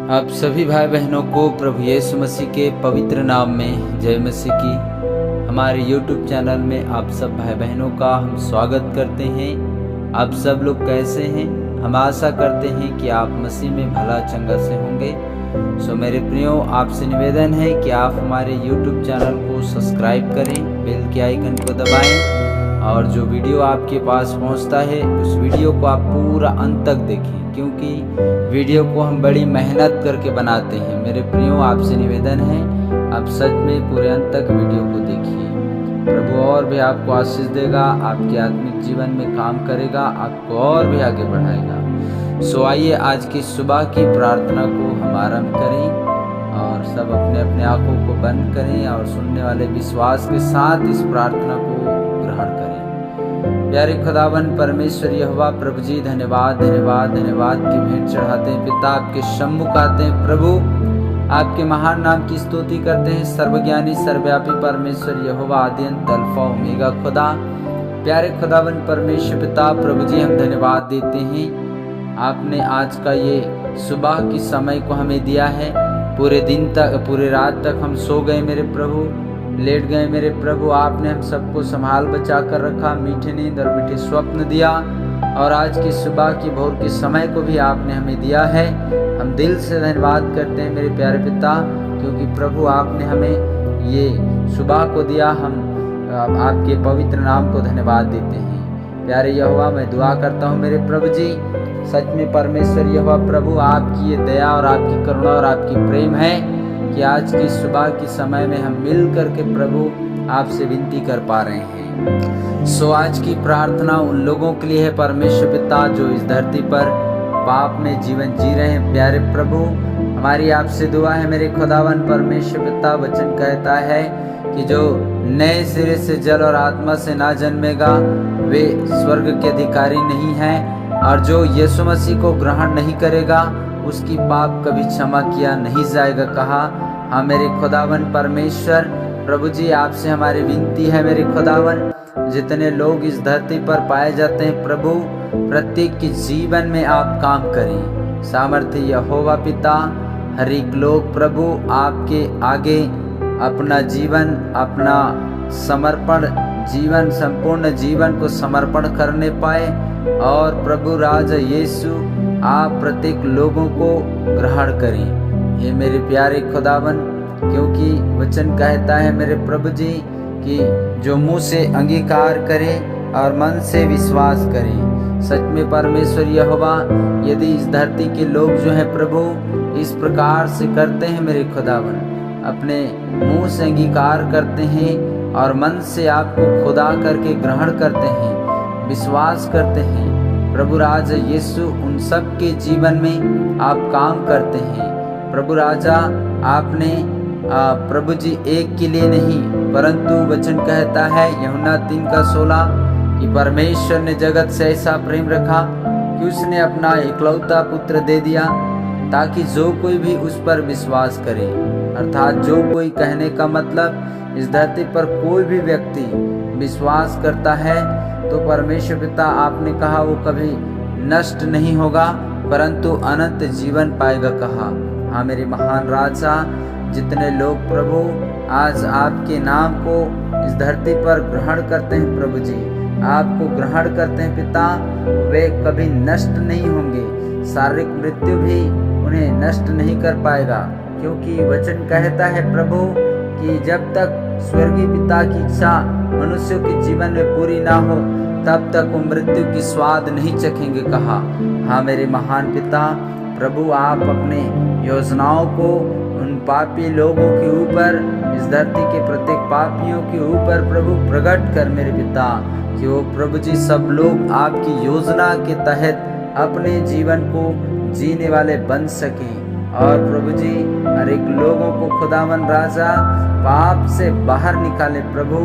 आप सभी भाई बहनों को प्रभु यीशु मसीह के पवित्र नाम में जय मसीह की। हमारे YouTube चैनल में आप सब भाई बहनों का हम स्वागत करते हैं। आप सब लोग कैसे हैं? हम आशा करते हैं कि आप मसीह में भला चंगा से होंगे। सो मेरे प्रियो, आपसे निवेदन है कि आप हमारे YouTube चैनल को सब्सक्राइब करें, बेल के आइकन को दबाएं और जो वीडियो आपके पास पहुंचता है उस वीडियो को आप पूरा अंत तक देखें, क्योंकि वीडियो को हम बड़ी मेहनत करके बनाते हैं। मेरे प्रियो, आपसे निवेदन है आप सच में पूरे अंत तक वीडियो को देखिए। प्रभु और भी आपको आशीष देगा, आपके आत्मिक जीवन में काम करेगा, आपको और भी आगे बढ़ाएगा। सो आइए आज की सुबह की प्रार्थना को हम आरंभ करें और सब अपने अपने आंखों को बंद करें और सुनने वाले विश्वास के साथ इस प्रार्थना को ग्रहण करें। प्यारे खुदावन परमेश्वर यहोवा प्रभु जी, धन्यवाद धन्यवाद धन्यवाद की भेंट चढ़ाते हैं। पिता आपके सम्मुख आते हैं, प्रभु आपके महान नाम की स्तुति करते हैं। सर्वज्ञानी सर्वव्यापी परमेश्वर यहोवा, आदि अंत अल्फा ओमेगा खुदा। प्यारे खुदावन परमेश्वर पिता प्रभु जी, हम धन्यवाद देते हैं। आपने आज का ये सुबह की समय को हमें दिया है। पूरे दिन तक, पूरे रात तक हम सो गए मेरे प्रभु, लेट गए मेरे प्रभु। आपने हम सबको संभाल बचा कर रखा, मीठे नींद और मीठे स्वप्न दिया और आज की सुबह की भोर के समय को भी आपने हमें दिया है। हम दिल से धन्यवाद करते हैं मेरे प्यारे पिता, क्योंकि प्रभु आपने हमें ये सुबह को दिया। हम आपके पवित्र नाम को धन्यवाद देते हैं। प्यारे यहोवा, मैं दुआ करता हूँ मेरे प्रभु जी, सच में परमेश्वर यहोवा प्रभु, आपकी ये दया और आपकी करुणा और आपकी प्रेम है कि आज की सुबह के समय में हम मिल करके प्रभु आपसे विनती कर पा रहे हैं। सो आज की प्रार्थना उन लोगों के लिए है परमेश्वर पिता जो इस धरती पर पाप में जीवन जी रहे हैं। प्यारे प्रभु, हमारी आपसे दुआ है मेरे खुदावन परमेश्वर पिता, वचन कहता है कि जो नए सिरे से जल और आत्मा से ना जन्मेगा वे स्वर्ग के अधिकारी नहीं है, और जो यीशु मसीह को ग्रहण नहीं करेगा उसकी पाप कभी क्षमा किया नहीं जाएगा कहा। हाँ मेरे खुदावन परमेश्वर प्रभु जी, आपसे हमारी विनती है मेरे खुदावन, जितने लोग इस धरती पर पाए जाते हैं प्रभु, प्रत्येक के जीवन में आप काम करें। सामर्थ्य यहोवा पिता, हर एक लोग प्रभु आपके आगे अपना जीवन, अपना समर्पण जीवन, संपूर्ण जीवन को समर्पण करने पाए। और प्रभु राजा यीशु, आप प्रत्येक लोगों को ग्रहण करें ये मेरे प्यारे खुदावन, क्योंकि वचन कहता है मेरे प्रभु जी कि जो मुंह से अंगीकार करे और मन से विश्वास करे। सच में परमेश्वर यहोवा, यदि इस धरती के लोग जो है प्रभु इस प्रकार से करते हैं मेरे खुदावन, अपने मुंह से अंगीकार करते हैं और मन से आपको खुदा करके ग्रहण करते हैं, विश्वास करते हैं प्रभु राजा यीशु, उन सब के जीवन में आप काम करते हैं। प्रभु राजा, आपने प्रभु जी एक के लिए नहीं, परंतु वचन कहता है यूहन्ना 3:16 कि परमेश्वर ने जगत से ऐसा प्रेम रखा कि उसने अपना इकलौता पुत्र दे दिया, ताकि जो कोई भी उस पर विश्वास करे, अर्थात जो कोई, कहने का मतलब इस धरती पर कोई भी व्यक्ति विश्वास करता है तो परमेश्वर पिता आपने कहा वो कभी नष्ट नहीं होगा परंतु अनंत जीवन पाएगा कहा। हाँ मेरे महान राजा, जितने लोग प्रभु आज आपके नाम को इस धरती पर ग्रहण करते हैं प्रभु जी, आपको ग्रहण करते हैं पिता, वे कभी नष्ट नहीं होंगे। शारीरिक मृत्यु भी उन्हें नष्ट नहीं कर पाएगा, क्योंकि वचन कहता है प्रभु कि जब तक स्वर्गीय पिता की इच्छा मनुष्यों के जीवन में पूरी ना हो तब तक वो मृत्यु की स्वाद नहीं चखेंगे कहा। हाँ मेरे महान पिता प्रभु, आप अपने योजनाओं को उन पापी लोगों के ऊपर, इस धरती के प्रत्येक पापियों के ऊपर प्रभु प्रकट कर मेरे पिता, कि वो प्रभु जी सब लोग आपकी योजना के तहत अपने जीवन को जीने वाले बन सकें। और प्रभु जी हर एक लोगों को खुदावन राजा पाप से बाहर निकाले प्रभु,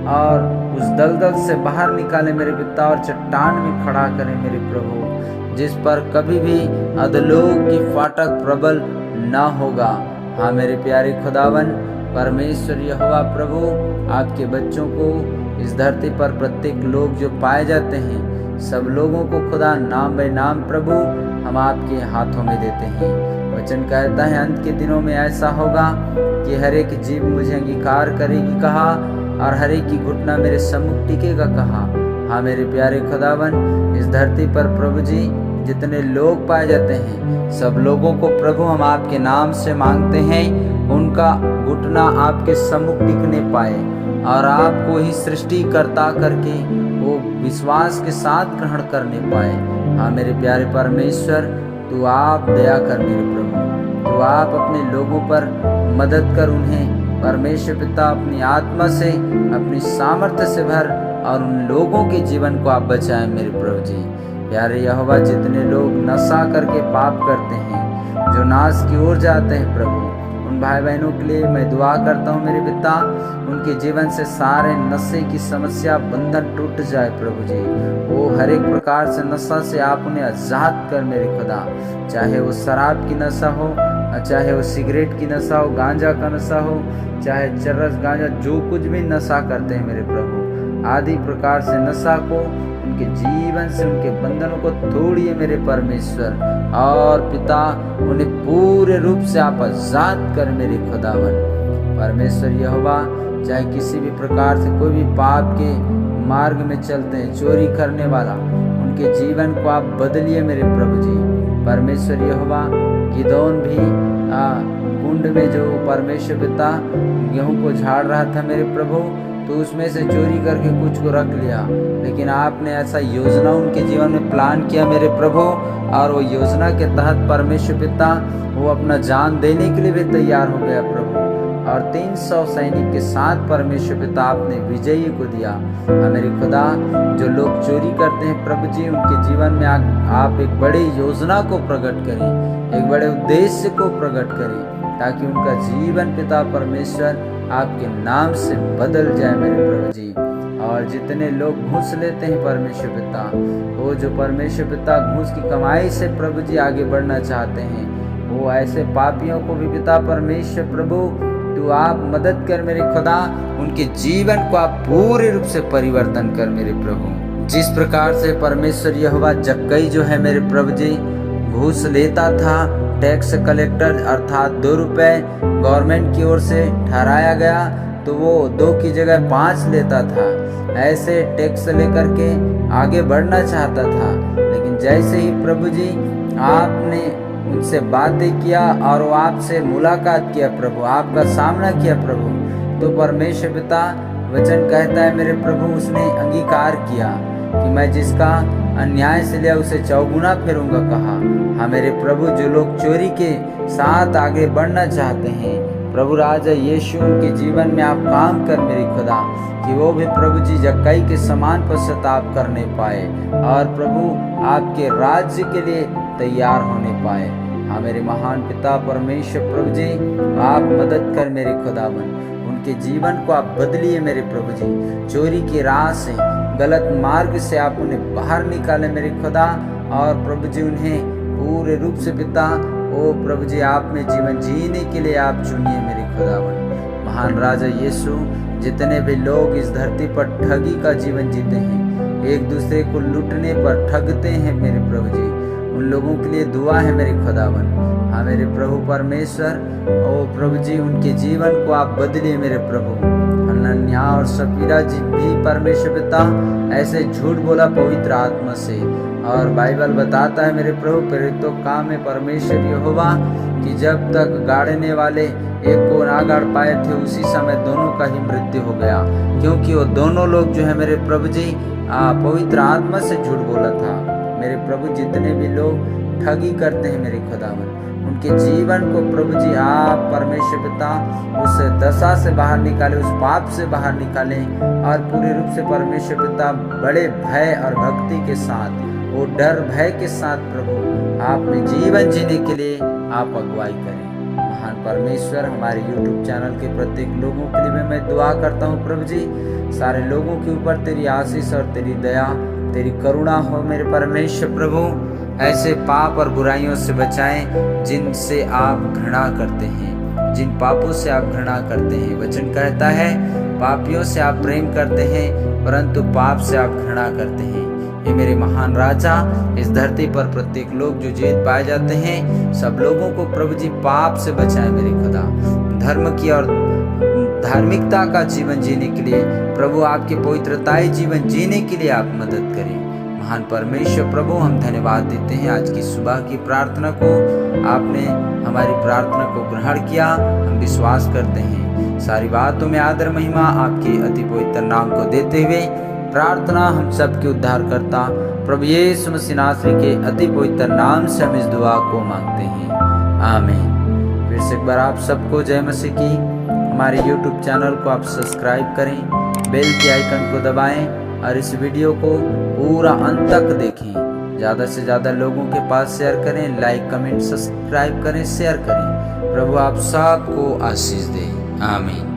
और उस दलदल से बाहर निकाले मेरे पिता, और चट्टान में खड़ा करें मेरे प्रभु, जिस पर कभी भी अधलोक की फाटक प्रबल ना होगा। हाँ मेरे प्यारे खुदावन परमेश्वर यहोवा प्रभु, आपके बच्चों को इस धरती पर प्रत्येक लोग जो पाए जाते हैं, सब लोगों को खुदा नाम बाय नाम प्रभु हम आपके हाथों में देते हैं। वचन कहता है अंत के दिनों में ऐसा होगा कि हर एक जीव मुझे अंगीकार करेगी कहा, और हर एक की घुटना मेरे सम्मुख टिकेगा कहा। हाँ मेरे प्यारे खुदावन, इस धरती पर प्रभु जी जितने लोग पाए जाते हैं, सब लोगों को प्रभु हम आपके नाम से मांगते हैं, उनका घुटना आपके सम्मुख टिकने पाए और आपको ही सृष्टिकर्ता करके वो विश्वास के साथ ग्रहण करने पाए। हाँ मेरे प्यारे परमेश्वर, तू आप दया कर मेरे प्रभु, तो आप अपने लोगों पर मदद कर, उन्हें परमेश्वर पिता अपनी आत्मा से, अपनी सामर्थ्य से भर, और उन लोगों के जीवन को आप बचाएं मेरे प्रभु जी। प्यारे यहोवा, जितने लोग नशा करके पाप करते हैं, जो नाश की ओर जाते हैं प्रभु, उन भाई बहनों के लिए मैं दुआ करता हूँ मेरे पिता, उनके जीवन से सारे नशे की समस्या बंधन टूट जाए प्रभु जी। वो हर एक प्रकार से नशा से आप उन्हें आजाद कर मेरे खुदा, चाहे वो शराब की नशा हो, चाहे वो सिगरेट की नशा हो, गांजा का नशा हो, चाहे चरस गांजा, जो कुछ भी नशा करते हैं मेरे प्रभु, आदि प्रकार से नशा को उनके जीवन से, उनके बंधनों को तोड़िए मेरे परमेश्वर, और पिता उन्हें पूरे रूप से आप आजाद कर मेरे खुदावन। परमेश्वर यहोवा, चाहे किसी भी प्रकार से कोई भी पाप के मार्ग में चलते हैं, चोरी करने वाला, उनके जीवन को आप बदलिए मेरे प्रभु जी। परमेश्वर यहोवा, गिदोन भी कुंड में जो परमेश्वर पिता गेहूं को झाड़ रहा था मेरे प्रभु, तो उसमें से चोरी करके कुछ को रख लिया, लेकिन आपने ऐसा योजना उनके जीवन में प्लान किया मेरे प्रभु, और वो योजना के तहत परमेश्वर पिता वो अपना जान देने के लिए भी तैयार हो गया प्रभु, और 300 सैनिक के साथ परमेश्वर पिता आपने विजयी को दिया। मेरे खुदा, जो लोग चोरी करते हैं प्रभु जी, उनके जीवन में आप एक बड़ी योजना को प्रकट करें, एक बड़े उद्देश्य को प्रकट करें, ताकि उनका जीवन पिता परमेश्वर आपके नाम से बदल जाए मेरे प्रभु जी। और जितने लोग घूस लेते हैं परमेश्वर पिता, वो जो परमेश्वर पिता घूस की कमाई से प्रभु जी आगे बढ़ना चाहते हैं, वो ऐसे पापियों को भी पिता परमेश्वर प्रभु तू आप मदद कर मेरे खुदा, उनके जीवन को आप पूरे रूप से परिवर्तन कर मेरे प्रभु। जिस प्रकार से परमेश्वर यहोवा जक्कई जो है मेरे प्रभु जी घूस लेता था, टैक्स कलेक्टर अर्थात 2 रुपए गवर्नमेंट की ओर से ठहराया गया, तो वो 2 की जगह 5 लेता था, ऐसे टैक्स लेकर के आगे बढ़ना चाहता था। लेकिन जैसे ही प्रभु जी आपने उनसे बातें किया और वो आपसे मुलाकात किया प्रभु, आपका सामना किया प्रभु, तो परमेश्वर पिता वचन कहता है मेरे प्रभु, उसने अंगीकार किया कि मैं जिसका अन्याय से लिया उसे 4 गुना फेरूंगा कहा। हाँ मेरे प्रभु, जो लोग चोरी के साथ आगे बढ़ना चाहते हैं प्रभु राजा यीशु, उनके जीवन में आप काम कर मेरे खुदा, कि वो भी प्रभु जी जक्कई के समान पश्चाताप करने पाए और प्रभु आपके राज्य के लिए तैयार होने पाए। हाँ मेरे महान पिता परमेश्वर प्रभु जी, आप मदद कर मेरे खुदावन, उनके जीवन को आप बदलिए मेरे प्रभु जी। चोरी की राह से, गलत मार्ग से आप उन्हें बाहर निकाले मेरे खुदा, और प्रभु जी उन्हें पूरे रूप से पिता ओ प्रभु जी आप में जीवन जीने के लिए आप चुनिए मेरे खुदावन। महान राजा यीशु, जितने भी लोग इस धरती पर ठगी का जीवन जीते हैं, एक दूसरे को लूटने पर ठगते हैं मेरे प्रभु जी, उन लोगों के लिए दुआ है मेरे खुदावन। हाँ मेरे प्रभु परमेश्वर, ओ प्रभु जी उनके जीवन को आप बदलिए मेरे प्रभु। हनन्या और सफीरा जी भी परमेश्वर पिता ऐसे झूठ बोला पवित्र आत्मा से, और बाइबल बताता है मेरे प्रभु प्रेरितों काम में परमेश्वर यहोवा कि जब तक गाड़ने वाले एक को ना गाड़ पाए थे, उसी समय दोनों का ही मृत्यु हो गया, क्योंकि वो दोनों लोग जो है मेरे प्रभु जी पवित्र आत्मा से झूठ बोला था। मेरे प्रभु, जितने भी लोग ठगी करते हैं मेरे खुदावन, उनके जीवन को प्रभु जी आप परमेश्वर पिता उस दशा से बाहर निकाले, उस पाप से बाहर निकाले, और पूरे रूप से परमेश्वर पिता बड़े भय और भक्ति के साथ, वो डर भय के साथ प्रभु आप में जीवन जीने के लिए आप अगुवाई करें। महान परमेश्वर, हमारे YouTube चैनल के प्रत्येक लोगों के लिए मैं दुआ करता हूँ प्रभु जी, सारे लोगों के ऊपर तेरी आशीष और तेरी दया, तेरी करुणा हो मेरे परमेश्वर प्रभु। ऐसे पाप और बुराइयों से बचाएं जिनसे आप घृणा करते हैं, जिन पापों से आप घृणा करते हैं। वचन कहता है पापियों से आप प्रेम करते हैं, परंतु पाप से आप घृणा करते हैं। हे मेरे महान राजा, इस धरती पर प्रत्येक लोग जो जीवित पाए जाते हैं, सब लोगों को प्रभु जी पाप से बचाए मेरे खुदा। धर्म की और धार्मिकता का जीवन जीने के लिए प्रभु, आपके पवित्रताई जीवन जीने के लिए आप मदद करें। महान परमेश्वर प्रभु, हम धन्यवाद देते हैं आज की सुबह की प्रार्थना को, आपने हमारी प्रार्थना को ग्रहण किया। हम विश्वास करते हैं सारी बातों में आदर महिमा आपके अति पवित्र नाम को देते हुए प्रार्थना हम सबके उद्धार करता प्रभु यीशु मसीह नासरी के अति पवित्र नाम से हम इस दुआ को मांगते हैं, आमीन। फिर से एक बार आप सबको जय मसीह की। हमारे YouTube चैनल को आप सब्सक्राइब करें, बेल के आइकन को दबाएं और इस वीडियो को पूरा अंत तक देखें। ज़्यादा से ज़्यादा लोगों के पास शेयर करें, लाइक कमेंट सब्सक्राइब करें, शेयर करें। प्रभु आप सबको आशीष दे, आमीन।